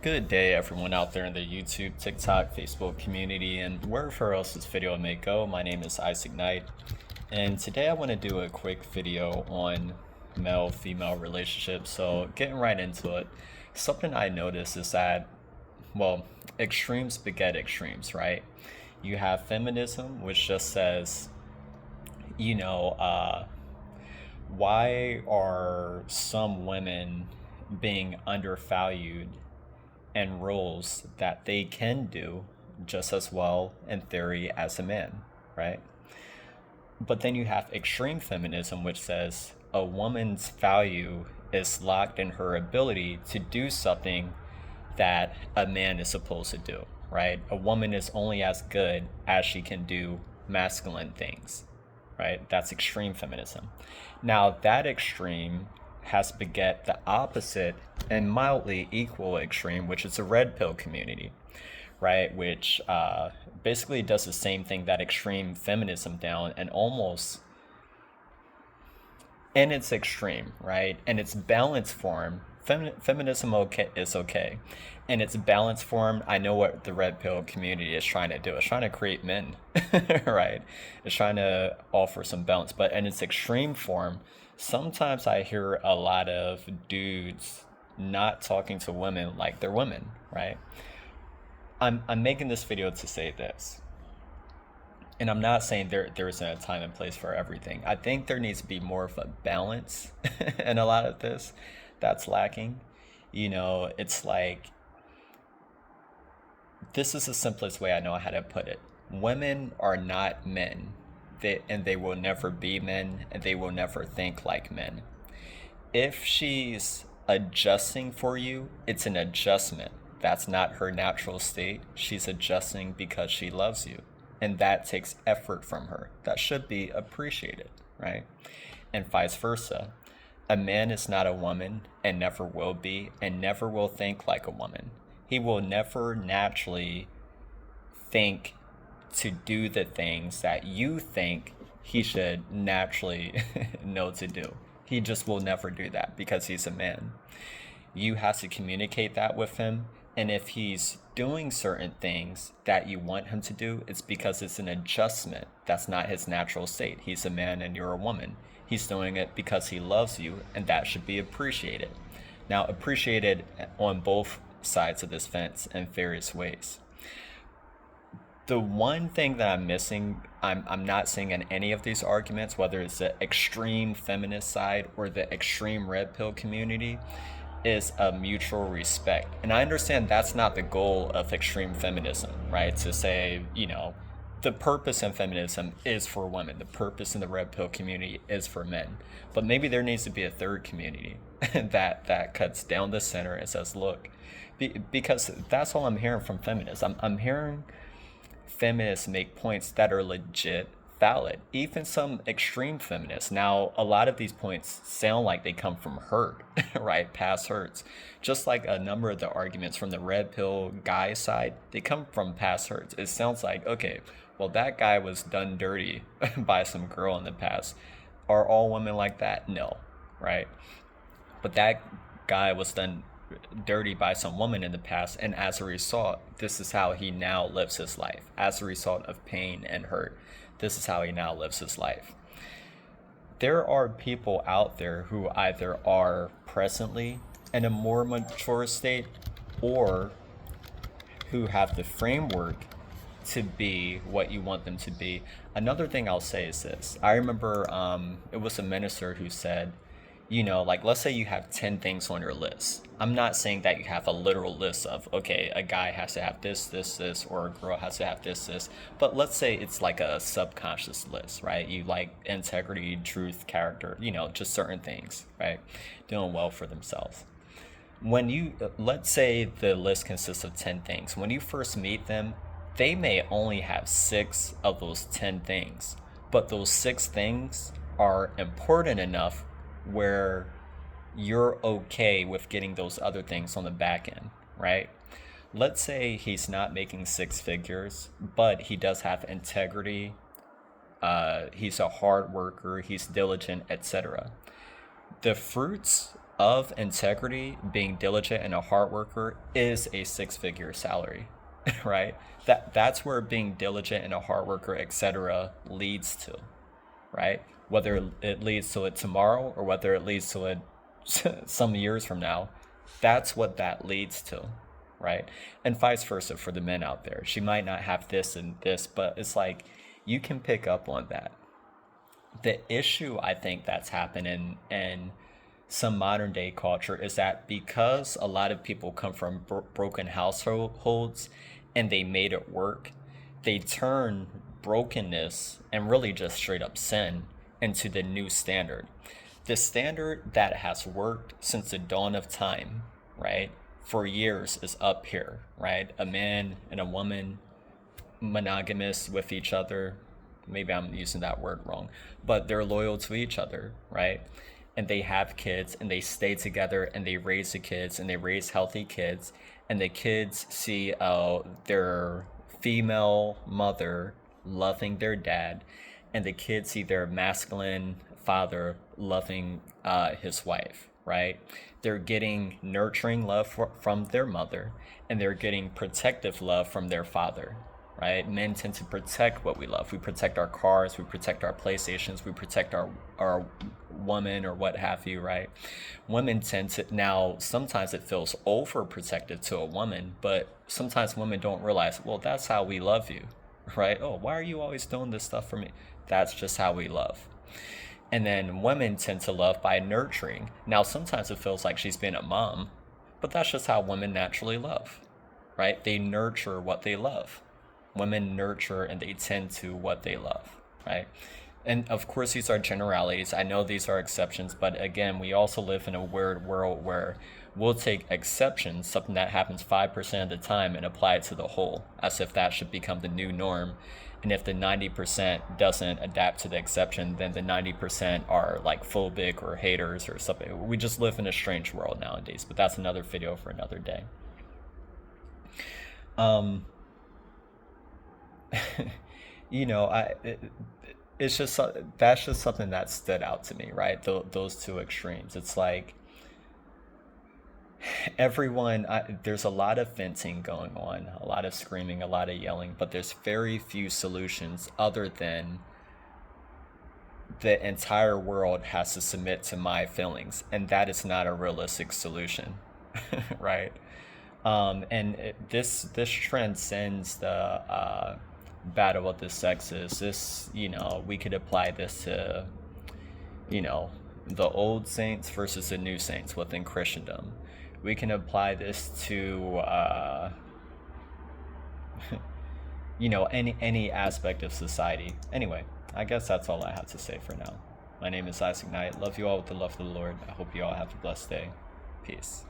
Good day, everyone out there in the YouTube, TikTok, Facebook community, and wherever else this video may go. My name is Isaac Knight, and today I want to do a quick video on male-female relationships. So, getting right into it, something I noticed is that, well, extremes beget extremes, right? You have feminism, which just says, you know, uh, why are some women being undervalued and roles that they can do just as well in theory as a man, right? But then you have extreme feminism, which says a woman's value is locked in her ability to do something that a man is supposed to do, right? A woman is only as good as she can do masculine things, right? That's extreme feminism. Now, that extreme has beget the opposite and mildly equal extreme, which is the red pill community, right? Which basically does the same thing that extreme feminism down and almost in its extreme, right? In its balanced form, feminism is okay. In its balanced form, I know what the red pill community is trying to do. It's trying to create men, right? It's trying to offer some balance. But in its extreme form, sometimes I hear a lot of dudes not talking to women like they're women, right? I'm making this video to say this. And I'm not saying there isn't a time and place for everything. I think there needs to be more of a balance in a lot of this that's lacking. It's like this is the simplest way I know how to put it. Women are not men. They will never be men, and they will never think like men. If she's adjusting for you, it's an adjustment. That's not her natural state. She's adjusting because she loves you. And that takes effort from her. That should be appreciated, right? And vice versa. A man is not a woman and never will be and never will think like a woman. He will never naturally think to do the things that you think he should naturally know to do. He just will never do that because he's a man. You have to communicate that with him. And if he's doing certain things that you want him to do, it's because it's an adjustment. That's not his natural state. He's a man and you're a woman. He's doing it because he loves you, and that should be appreciated. Now, appreciated on both sides of this fence in various ways. The one thing that I'm missing, I'm not seeing in any of these arguments, whether it's the extreme feminist side or the extreme red pill community, is a mutual respect. And I understand that's not the goal of extreme feminism, right? To say, the purpose in feminism is for women. The purpose in the red pill community is for men. But maybe there needs to be a third community that cuts down the center and says, look, because that's all I'm hearing from feminists. I'm hearing feminists make points that are legit valid, even some extreme feminists. Now, a lot of these points sound like they come from hurt, right? Past hurts. Just like a number of the arguments from the red pill guy side, they come from past hurts. It sounds like, okay, well, that guy was done dirty by some girl in the past. Are all women like that? No, right? But that guy was done dirty by some woman in the past, and as a result, this is how he now lives his life. As a result of pain and hurt, this is how he now lives his life. There are people out there who either are presently in a more mature state or who have the framework to be what you want them to be. Another thing I'll say is this. I remember it was a minister who said, like let's say you have 10 things on your list. I'm not saying that you have a literal list of, okay, a guy has to have this, or a girl has to have this. But let's say it's like a subconscious list, right? You like integrity, truth, character, just certain things, right? Doing well for themselves. Let's say the list consists of 10 things. When you first meet them, they may only have 6 of those 10 things, but those 6 things are important enough where you're okay with getting those other things on the back end, right? Let's say he's not making 6 figures, but he does have integrity. He's a hard worker, he's diligent, etc. The fruits of integrity, being diligent and a hard worker is a six-figure salary, right? That's where being diligent and a hard worker, etc., leads to, right? Whether it leads to it tomorrow or whether it leads to it some years from now, that's what that leads to, right? And vice versa for the men out there. She might not have this and this, but it's like you can pick up on that. The issue I think that's happening in some modern day culture is that because a lot of people come from broken households and they made it work, they turn brokenness and really just straight up sin into the new standard. The standard that has worked since the dawn of time, right, for years is up here, right? A man and a woman monogamous with each other. Maybe I'm using that word wrong, but they're loyal to each other, right? And they have kids and they stay together and they raise the kids and they raise healthy kids, and the kids see their female mother loving their dad, and the kids see their masculine father loving his wife, right? They're getting nurturing love from their mother, and they're getting protective love from their father, right? Men tend to protect what we love. We protect our cars, we protect our PlayStations, we protect our woman or what have you, right? Women tend to, now sometimes it feels overprotective to a woman, but sometimes women don't realize, well, that's how we love you, right? Oh, why are you always doing this stuff for me? That's just how we love. And then women tend to love by nurturing. Now sometimes it feels like she's been a mom, but that's just how women naturally love, right? They nurture what they love. Women nurture and they tend to what they love, right? And of course, these are generalities. I know these are exceptions, but again, we also live in a weird world where we'll take exceptions, something that happens 5% of the time, and apply it to the whole, as if that should become the new norm. And if the 90% doesn't adapt to the exception, then the 90% are like phobic or haters or something. We just live in a strange world nowadays, but that's another video for another day. You know, it's just that's just something that stood out to me, right? Those two extremes. It's like there's a lot of venting going on, a lot of screaming, a lot of yelling, but there's very few solutions other than the entire world has to submit to my feelings, and that is not a realistic solution, right? This transcends the battle of the sexes. This, we could apply this to, the old saints versus the new saints within Christendom. We can apply this to, any aspect of society. Anyway, I guess that's all I have to say for now. My name is Isaac Knight. Love you all with the love of the Lord. I hope you all have a blessed day. Peace.